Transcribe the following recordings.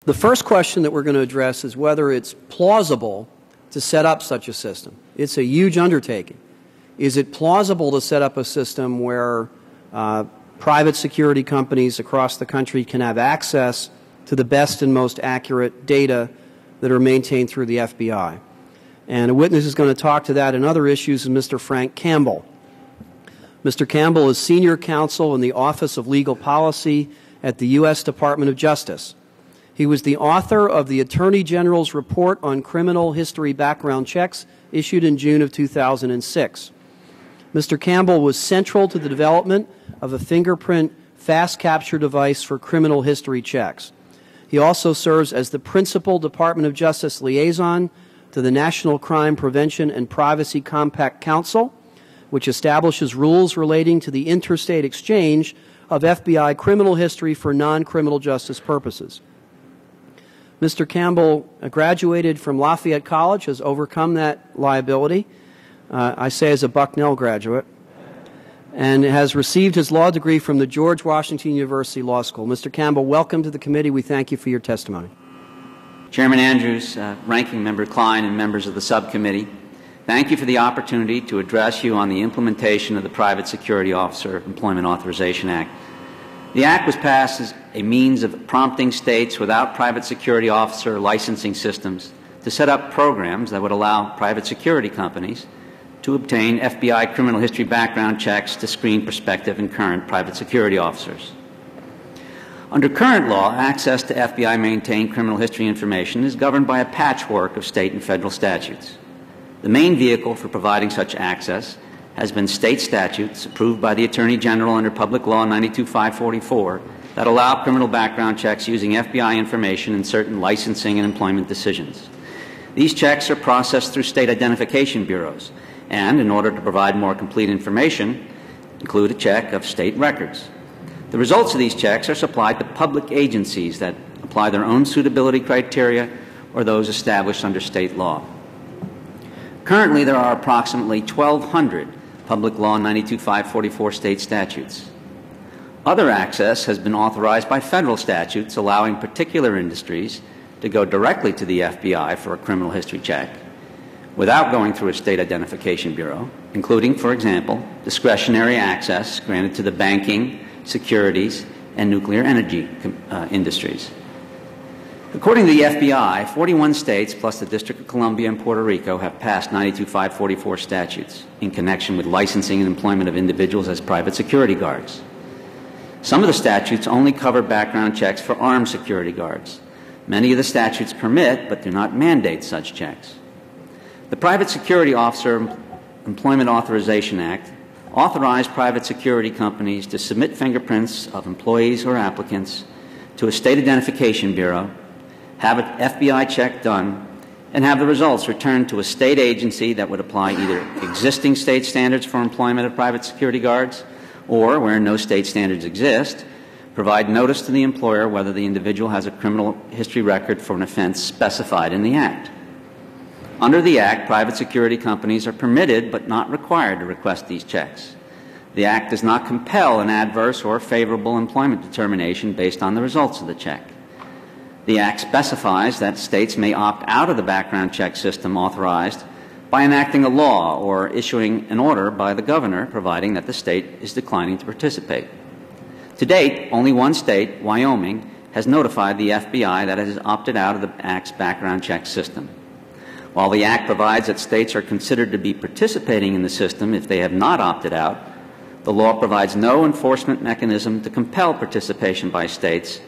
The first question that we're going to address is whether it's plausible to set up such a system. It's a huge undertaking. Is it plausible to set up a system where private security companies across the country can have access to the best and most accurate data that are maintained through the FBI? And a witness is going to talk to that and other issues is Mr. Frank Campbell. Mr. Campbell is Senior Counsel in the Office of Legal Policy at the U.S. Department of Justice. He was the author of the Attorney General's Report on Criminal History Background Checks issued in June of 2006. Mr. Campbell was central to the development of a fingerprint fast capture device for criminal history checks. He also serves as the principal Department of Justice liaison to the National Crime Prevention and Privacy Compact Council, which establishes rules relating to the interstate exchange of FBI criminal history for non-criminal justice purposes. Mr. Campbell graduated from Lafayette College, has overcome that liability, I say as a Bucknell graduate, and has received his law degree from the George Washington University Law School. Mr. Campbell, welcome to the committee. We thank you for your testimony. Chairman Andrews, Ranking Member Klein, and members of the subcommittee, thank you for the opportunity to address you on the implementation of the Private Security Officer Employment Authorization Act. The Act was passed as a means of prompting states without private security officer licensing systems to set up programs that would allow private security companies to obtain FBI criminal history background checks to screen prospective and current private security officers. Under current law, access to FBI-maintained criminal history information is governed by a patchwork of state and federal statutes. The main vehicle for providing such access has been state statutes approved by the Attorney General under Public Law 92-544 that allow criminal background checks using FBI information in certain licensing and employment decisions. These checks are processed through state identification bureaus and, in order to provide more complete information, include a check of state records. The results of these checks are supplied to public agencies that apply their own suitability criteria or those established under state law. Currently, there are approximately 1,200 Public Law 92-544 state statutes. Other access has been authorized by federal statutes allowing particular industries to go directly to the FBI for a criminal history check without going through a state identification bureau, including, for example, discretionary access granted to the banking, securities, and nuclear energy industries. According to the FBI, 41 states plus the District of Columbia and Puerto Rico have passed 92-544 statutes in connection with licensing and employment of individuals as private security guards. Some of the statutes only cover background checks for armed security guards. Many of the statutes permit but do not mandate such checks. The Private Security Officer Employment Authorization Act authorized private security companies to submit fingerprints of employees or applicants to a state identification bureau, have an FBI check done, and have the results returned to a state agency that would apply either existing state standards for employment of private security guards or, where no state standards exist, provide notice to the employer whether the individual has a criminal history record for an offense specified in the Act. Under the Act, private security companies are permitted but not required to request these checks. The Act does not compel an adverse or favorable employment determination based on the results of the check. The Act specifies that states may opt out of the background check system authorized by enacting a law or issuing an order by the governor providing that the state is declining to participate. To date, only one state, Wyoming, has notified the FBI that it has opted out of the Act's background check system. While the Act provides that states are considered to be participating in the system if they have not opted out, the law provides no enforcement mechanism to compel participation by states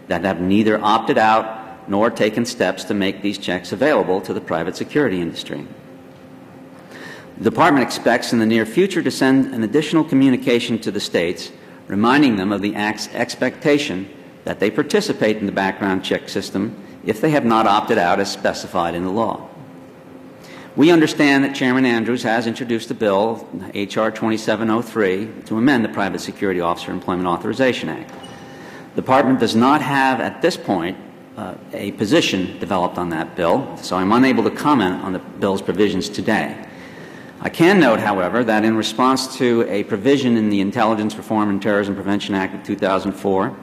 that have neither opted out nor taken steps to make these checks available to the private security industry. The Department expects in the near future to send an additional communication to the states reminding them of the Act's expectation that they participate in the background check system if they have not opted out as specified in the law. We understand that Chairman Andrews has introduced a bill, H.R. 2703, to amend the Private Security Officer Employment Authorization Act. The Department does not have, at this point, a position developed on that bill, so I'm unable to comment on the bill's provisions today. I can note, however, that in response to a provision in the Intelligence Reform and Terrorism Prevention Act of 2004,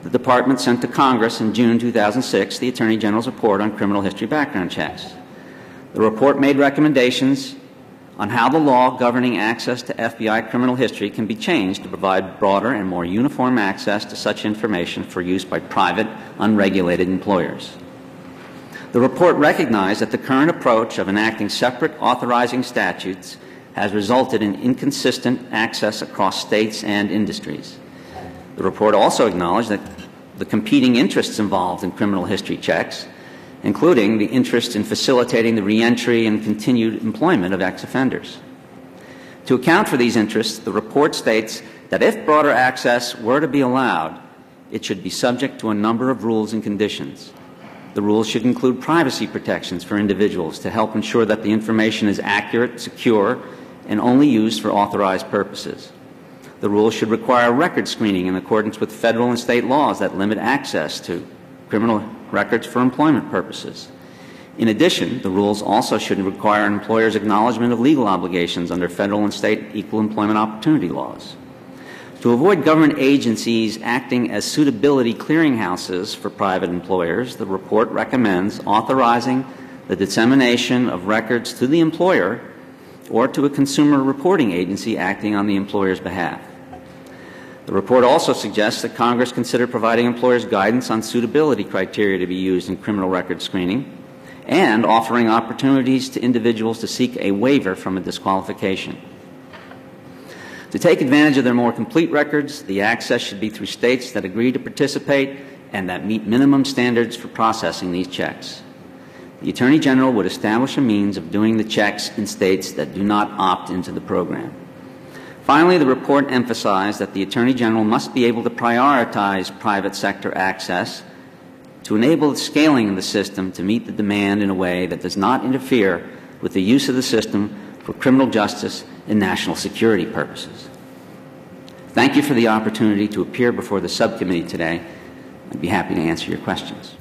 The Department sent to Congress in June 2006 the Attorney General's report on criminal history background checks. The report made recommendations on how the law governing access to FBI criminal history can be changed to provide broader and more uniform access to such information for use by private, unregulated employers. The report recognized that the current approach of enacting separate authorizing statutes has resulted in inconsistent access across states and industries. The report also acknowledged that the competing interests involved in criminal history checks, including the interest in facilitating the reentry and continued employment of ex-offenders. To account for these interests, the report states that if broader access were to be allowed, it should be subject to a number of rules and conditions. The rules should include privacy protections for individuals to help ensure that the information is accurate, secure, and only used for authorized purposes. The rules should require record screening in accordance with federal and state laws that limit access to criminal records for employment purposes. In addition, the rules also should require an employer's acknowledgement of legal obligations under federal and state equal employment opportunity laws. To avoid government agencies acting as suitability clearinghouses for private employers, the report recommends authorizing the dissemination of records to the employer or to a consumer reporting agency acting on the employer's behalf. The report also suggests that Congress consider providing employers guidance on suitability criteria to be used in criminal record screening and offering opportunities to individuals to seek a waiver from a disqualification. To take advantage of their more complete records, the access should be through states that agree to participate and that meet minimum standards for processing these checks. The Attorney General would establish a means of doing the checks in states that do not opt into the program. Finally, the report emphasized that the Attorney General must be able to prioritize private sector access to enable the scaling of the system to meet the demand in a way that does not interfere with the use of the system for criminal justice and national security purposes. Thank you for the opportunity to appear before the subcommittee today. I'd be happy to answer your questions.